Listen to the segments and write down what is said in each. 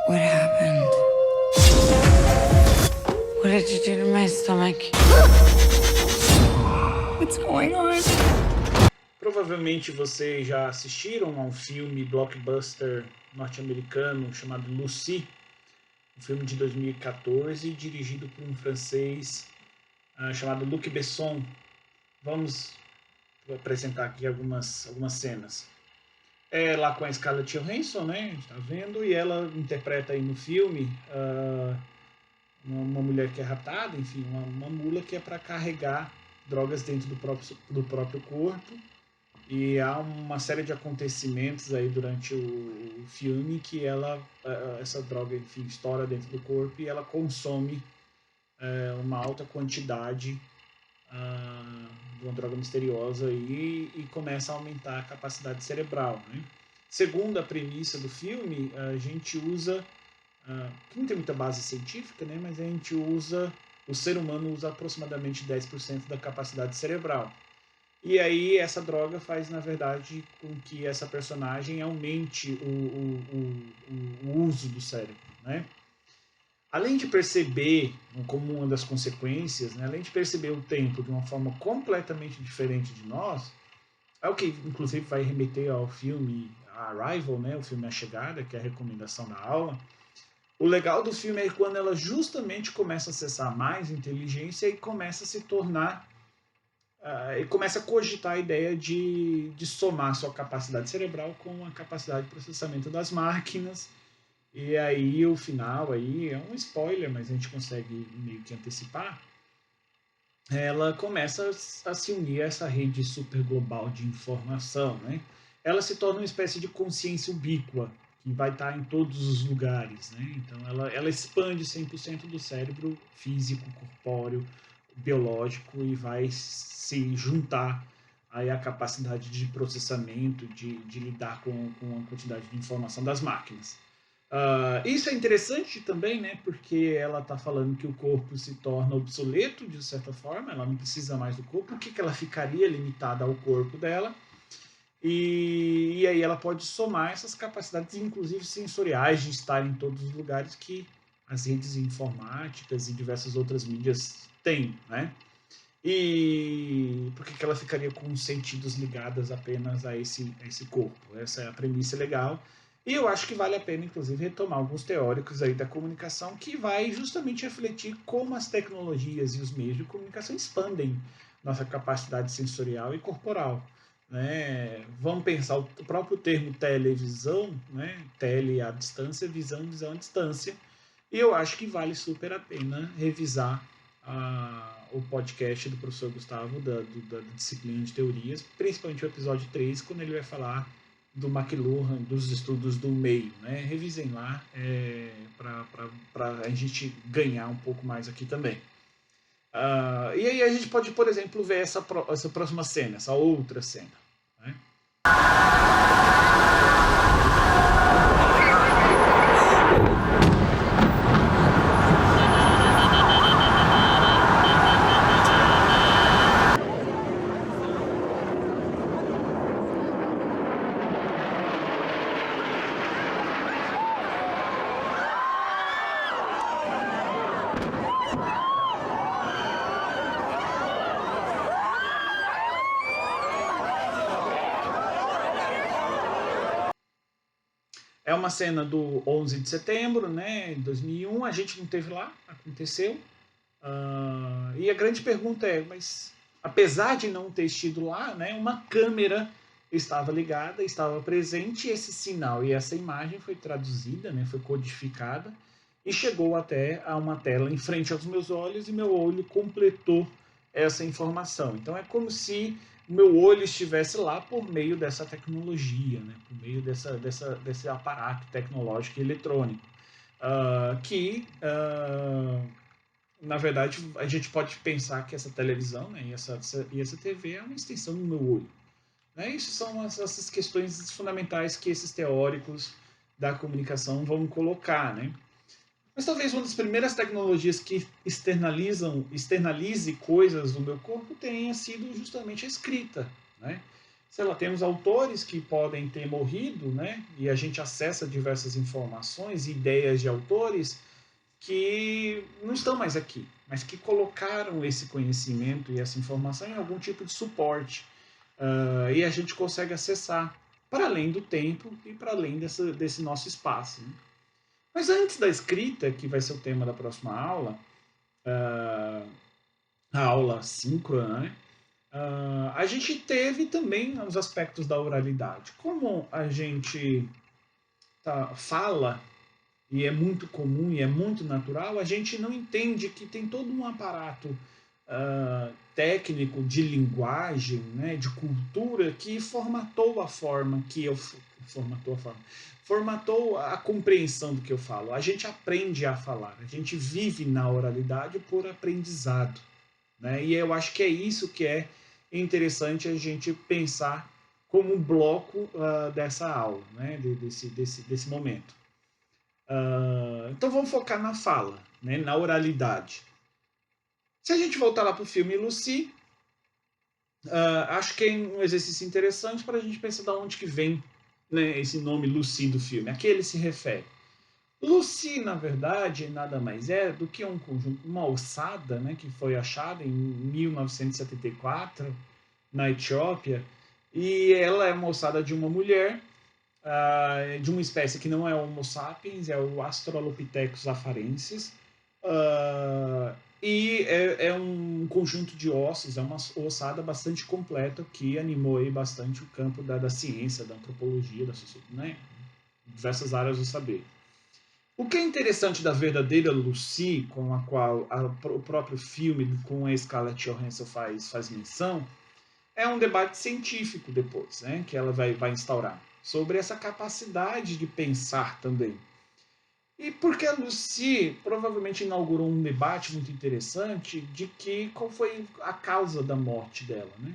What happened? What did you do to my stomach? What's going on? Provavelmente vocês já assistiram a um filme blockbuster norte-americano chamado Lucy, um filme de 2014 dirigido por um francês chamado Luc Besson. Vamos apresentar aqui algumas cenas. É lá com a Scarlett Johansson, né? A gente tá vendo, e ela interpreta aí no filme uma mulher que é raptada, enfim, uma mula que é para carregar drogas dentro do próprio corpo. E há uma série de acontecimentos aí durante o filme que essa droga, enfim, estoura dentro do corpo e ela consome uma alta quantidade de uma droga misteriosa e começa a aumentar a capacidade cerebral, né? Segundo a premissa do filme, a gente usa, que não tem muita base científica, né, mas o ser humano usa aproximadamente 10% da capacidade cerebral. E aí essa droga faz, na verdade, com que essa personagem aumente o uso do cérebro, né? Além de perceber, como uma das consequências, né, além de perceber o tempo de uma forma completamente diferente de nós, é o que inclusive vai remeter ao filme Arrival, né, o filme A Chegada, que é a recomendação da aula. O legal do filme é quando ela justamente começa a acessar mais inteligência e começa a se tornar e começa a cogitar a ideia de somar sua capacidade cerebral com a capacidade de processamento das máquinas. E aí o final aí é um spoiler, mas a gente consegue meio que antecipar. Ela começa a se unir a essa rede super global de informação, né? Ela se torna uma espécie de consciência ubíqua, que vai estar em todos os lugares, né? Então ela expande 100% do cérebro físico, corpóreo, biológico e vai se juntar aí a capacidade de processamento, de lidar com a quantidade de informação das máquinas. Isso é interessante também, né? Porque ela está falando que o corpo se torna obsoleto de certa forma, ela não precisa mais do corpo. Por que ela ficaria limitada ao corpo dela? E aí ela pode somar essas capacidades, inclusive sensoriais, de estar em todos os lugares que as redes informáticas e diversas outras mídias têm, né? E por que ela ficaria com os sentidos ligados apenas a esse corpo? Essa é a premissa legal. E eu acho que vale a pena, inclusive, retomar alguns teóricos aí da comunicação que vai justamente refletir como as tecnologias e os meios de comunicação expandem nossa capacidade sensorial e corporal. Né? Vamos pensar o próprio termo televisão, né? Tele à distância, visão à distância. E eu acho que vale super a pena revisar o podcast do professor Gustavo, da disciplina de teorias, principalmente o episódio 3, quando ele vai falar do McLuhan, dos estudos do meio. Né? Revisem lá para a gente ganhar um pouco mais aqui também. E aí a gente pode, por exemplo, ver essa próxima cena, essa outra cena. Né? É uma cena do 11 de setembro, né, de 2001. A gente não teve lá, aconteceu. E a grande pergunta é, mas apesar de não ter estido lá, né, uma câmera estava ligada, estava presente, e esse sinal e essa imagem foi traduzida, né, foi codificada e chegou até a uma tela em frente aos meus olhos e meu olho completou essa informação. Então é como se o meu olho estivesse lá por meio dessa tecnologia, né, por meio desse aparato tecnológico e eletrônico, na verdade, a gente pode pensar que essa televisão, né, e essa TV é uma extensão do meu olho. Né? Isso são essas questões fundamentais que esses teóricos da comunicação vão colocar. Né? Mas talvez uma das primeiras tecnologias que externalize coisas do meu corpo tenha sido justamente a escrita. Né? sei lá, temos autores que podem ter morrido, né? E a gente acessa diversas informações, ideias de autores que não estão mais aqui, mas que colocaram esse conhecimento e essa informação em algum tipo de suporte. E a gente consegue acessar para além do tempo e para além desse nosso espaço. Né? Mas antes da escrita, que vai ser o tema da próxima aula, a aula síncrona, né? A gente teve também os aspectos da oralidade. Como a gente fala, e é muito comum e é muito natural, a gente não entende que tem todo um aparato técnico de linguagem, né, de cultura, que formatou a forma que eu formatou a compreensão do que eu falo. A gente aprende a falar, a gente vive na oralidade por aprendizado, né? E eu acho que é isso que é interessante a gente pensar como um bloco dessa aula, né? desse momento. Então vamos focar na fala, né? Na oralidade. Se a gente voltar lá para o filme Lucy, acho que é um exercício interessante para a gente pensar de onde que vem, né, esse nome Lucy do filme, a que ele se refere. Lucy, na verdade, nada mais é do que um conjunto, uma ossada, né, que foi achada em 1974 na Etiópia, e ela é uma ossada de uma mulher, de uma espécie que não é Homo sapiens, é o Australopithecus afarensis, e é um conjunto de ossos, é uma ossada bastante completa que animou aí bastante o campo da ciência, da antropologia, da sociologia, né? Diversas áreas do saber. O que é interessante da verdadeira Lucy, com a qual o próprio filme com a Scarlett Johansson faz menção, é um debate científico depois, né, que ela vai instaurar, sobre essa capacidade de pensar também. E porque a Lucy provavelmente inaugurou um debate muito interessante de qual foi a causa da morte dela, né?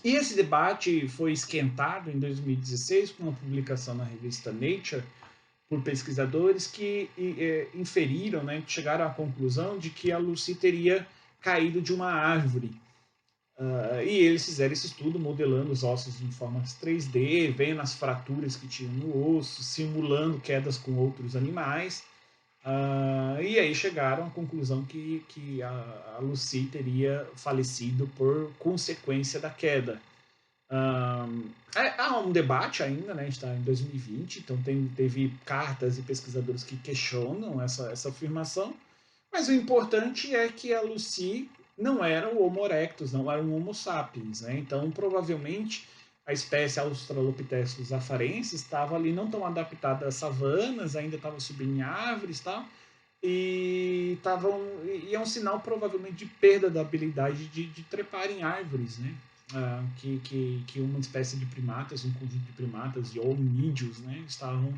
E esse debate foi esquentado em 2016 com uma publicação na revista Nature por pesquisadores que inferiram, né, chegaram à conclusão de que a Lucy teria caído de uma árvore. E eles fizeram esse estudo modelando os ossos em formas 3D, vendo as fraturas que tinham no osso, simulando quedas com outros animais. E aí chegaram à conclusão que a Lucy teria falecido por consequência da queda. Há um debate ainda, né? A gente está em 2020, então teve cartas e pesquisadores que questionam essa afirmação, mas o importante é que a Lucy não era o Homo erectus, não era um Homo sapiens, né? Então, provavelmente, a espécie Australopithecus afarensis estava ali não tão adaptada às savanas, ainda estava subindo em árvores e tal, e é um sinal provavelmente de perda da habilidade de trepar em árvores, né? Que uma espécie de primatas, um conjunto de primatas e hominídeos, né, estavam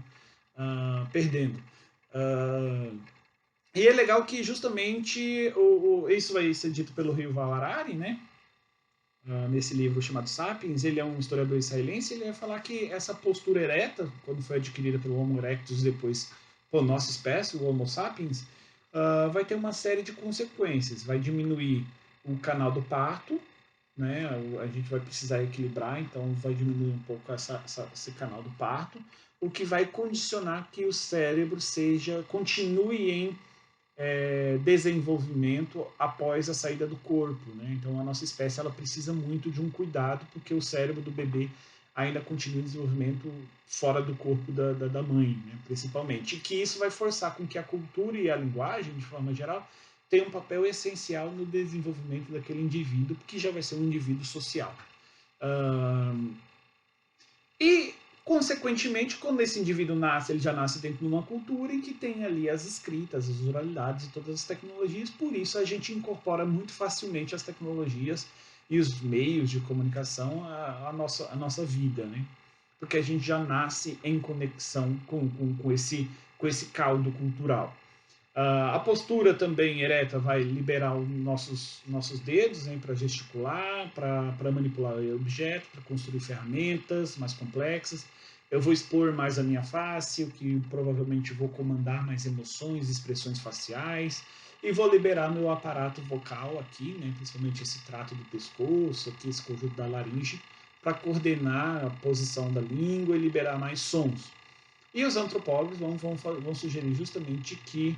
perdendo. E é legal que justamente isso vai ser dito pelo Yuval Harari, né? Nesse livro chamado Sapiens, ele é um historiador israelense, ele vai falar que essa postura ereta, quando foi adquirida pelo Homo erectus depois por nossa espécie, o Homo sapiens, vai ter uma série de consequências. Vai diminuir o canal do parto, né? A gente vai precisar equilibrar, então vai diminuir um pouco esse canal do parto, o que vai condicionar que o cérebro continue em desenvolvimento após a saída do corpo, né? Então a nossa espécie ela precisa muito de um cuidado porque o cérebro do bebê ainda continua em desenvolvimento fora do corpo da mãe, né? Principalmente, e que isso vai forçar com que a cultura e a linguagem, de forma geral, tenham um papel essencial no desenvolvimento daquele indivíduo, porque já vai ser um indivíduo social. E, consequentemente, quando esse indivíduo nasce, ele já nasce dentro de uma cultura em que tem ali as escritas, as oralidades e todas as tecnologias, por isso a gente incorpora muito facilmente as tecnologias e os meios de comunicação à nossa vida, né? Porque a gente já nasce em conexão com esse caldo cultural. A postura também ereta vai liberar os nossos dedos, né, para gesticular, para manipular o objeto, para construir ferramentas mais complexas. Eu vou expor mais a minha face, o que provavelmente vou comandar mais emoções, expressões faciais, e vou liberar meu aparato vocal aqui, né, principalmente esse trato do pescoço, aqui esse conjunto da laringe, para coordenar a posição da língua e liberar mais sons. E os antropólogos vão sugerir justamente que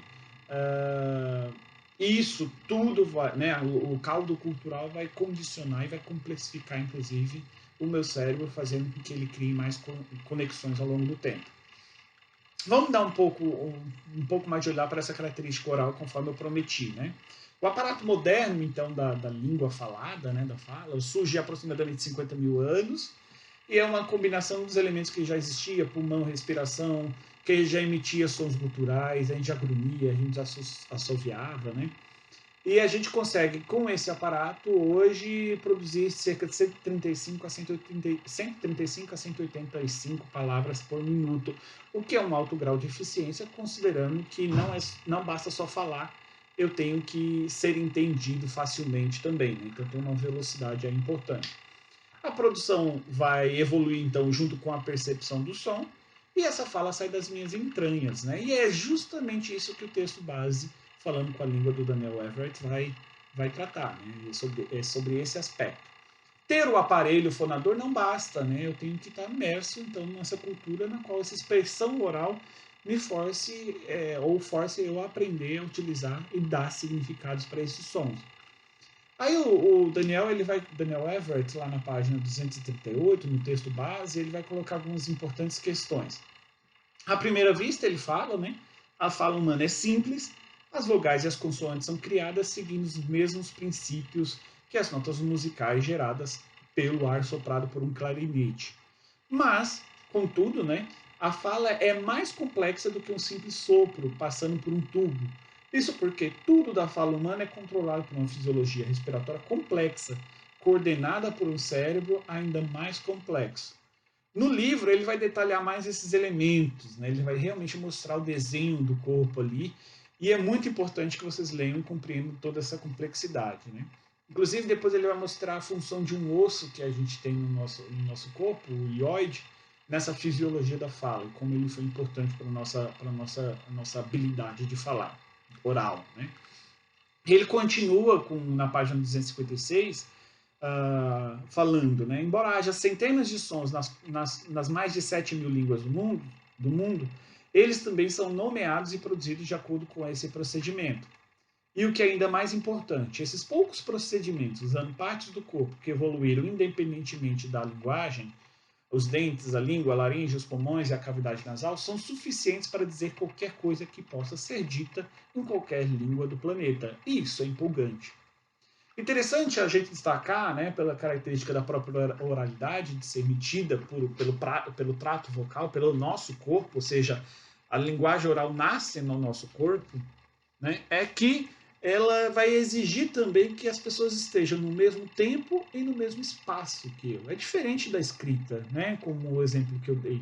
isso tudo vai, né, o caldo cultural vai condicionar e vai complexificar, inclusive, o meu cérebro, fazendo com que ele crie mais conexões ao longo do tempo. Vamos dar um pouco mais de olhar para essa característica oral, conforme eu prometi, né? O aparato moderno, então, da língua falada, né, da fala, surge há aproximadamente 50 mil anos e é uma combinação dos elementos que já existia, pulmão, respiração, que já emitia sons guturais, a gente já grunhia, a gente já assoviava, né? E a gente consegue, com esse aparato, hoje, produzir cerca de 135 a 185 palavras por minuto, o que é um alto grau de eficiência, considerando que não basta só falar, eu tenho que ser entendido facilmente também, né? Então tem uma velocidade aí importante. A produção vai evoluir, então, junto com a percepção do som, e essa fala sai das minhas entranhas, né? E é justamente isso que o texto base, falando com a língua do Daniel Everett, vai tratar, né? É sobre esse aspecto. Ter o aparelho fonador não basta, né? Eu tenho que estar imerso, então, nessa cultura na qual essa expressão oral me force eu a aprender a utilizar e dar significados para esses sons. Aí o Daniel Everett, lá na página 238, no texto base, ele vai colocar algumas importantes questões. À primeira vista, ele fala, né? A fala humana é simples, as vogais e as consoantes são criadas seguindo os mesmos princípios que as notas musicais geradas pelo ar soprado por um clarinete. Mas, contudo, né, a fala é mais complexa do que um simples sopro passando por um tubo. Isso porque tudo da fala humana é controlado por uma fisiologia respiratória complexa, coordenada por um cérebro ainda mais complexo. No livro, ele vai detalhar mais esses elementos, né? Ele vai realmente mostrar o desenho do corpo ali, e é muito importante que vocês leiam e compreendam toda essa complexidade, né? Inclusive, depois ele vai mostrar a função de um osso que a gente tem no nosso corpo, o ióide, nessa fisiologia da fala, e como ele foi importante para a nossa habilidade de falar, oral, né? Ele continua na página 256, falando, né? Embora haja centenas de sons nas mais de 7 mil línguas do mundo, eles também são nomeados e produzidos de acordo com esse procedimento. E o que é ainda mais importante, esses poucos procedimentos, usando partes do corpo que evoluíram independentemente da linguagem, os dentes, a língua, a laringe, os pulmões e a cavidade nasal, são suficientes para dizer qualquer coisa que possa ser dita em qualquer língua do planeta. E isso é empolgante. Interessante a gente destacar, né, pela característica da própria oralidade, de ser emitida pelo trato vocal, pelo nosso corpo, ou seja, a linguagem oral nasce no nosso corpo, né, é que ela vai exigir também que as pessoas estejam no mesmo tempo e no mesmo espaço que eu. É diferente da escrita, né, como o exemplo que eu dei,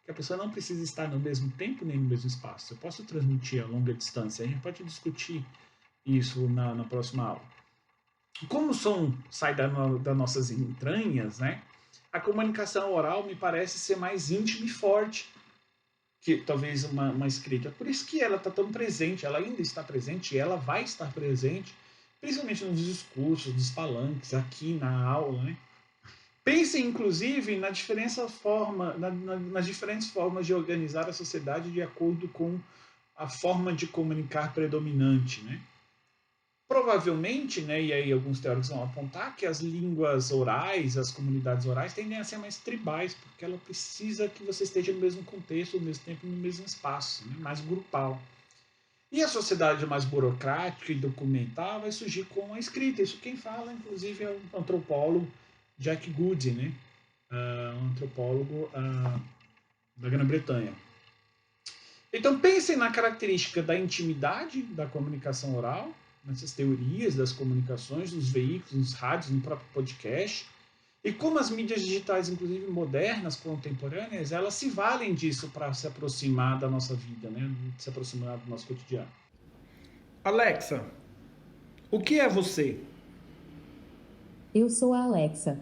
que a pessoa não precisa estar no mesmo tempo nem no mesmo espaço. Eu posso transmitir a longa distância, a gente pode discutir isso na próxima aula. Como o som sai das nossas entranhas, né? A comunicação oral me parece ser mais íntima e forte que talvez uma escrita. Por isso que ela está tão presente, ela ainda está presente e ela vai estar presente, principalmente nos discursos, nos palanques, aqui na aula, né? Pense, inclusive, nas diferentes formas de organizar a sociedade de acordo com a forma de comunicar predominante, né? Provavelmente, né, e aí alguns teóricos vão apontar que as línguas orais, as comunidades orais, tendem a ser mais tribais, porque ela precisa que você esteja no mesmo contexto, ao mesmo tempo, no mesmo espaço, né, mais grupal. E a sociedade mais burocrática e documental vai surgir com a escrita. Isso quem fala, inclusive, é o antropólogo Jack Goody, né, um antropólogo da Grã-Bretanha. Então pensem na característica da intimidade da comunicação oral, nessas teorias das comunicações, nos veículos, nos rádios, no próprio podcast, e como as mídias digitais, inclusive modernas, contemporâneas, elas se valem disso para se aproximar da nossa vida, né? Se aproximar do nosso cotidiano. Alexa, o que é você? Eu sou a Alexa.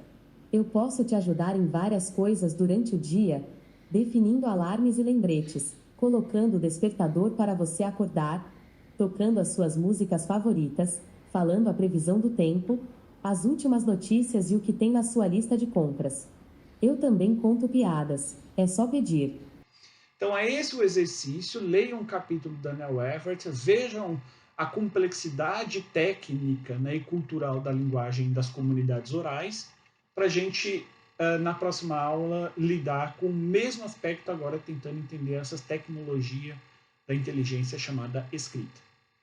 Eu posso te ajudar em várias coisas durante o dia, definindo alarmes e lembretes, colocando o despertador para você acordar, tocando as suas músicas favoritas, falando a previsão do tempo, as últimas notícias e o que tem na sua lista de compras. Eu também conto piadas. É só pedir. Então é esse o exercício, leiam um capítulo do Daniel Everett, vejam a complexidade técnica, né, e cultural da linguagem das comunidades orais, para a gente, na próxima aula, lidar com o mesmo aspecto agora, tentando entender essas tecnologias da inteligência chamada escrita.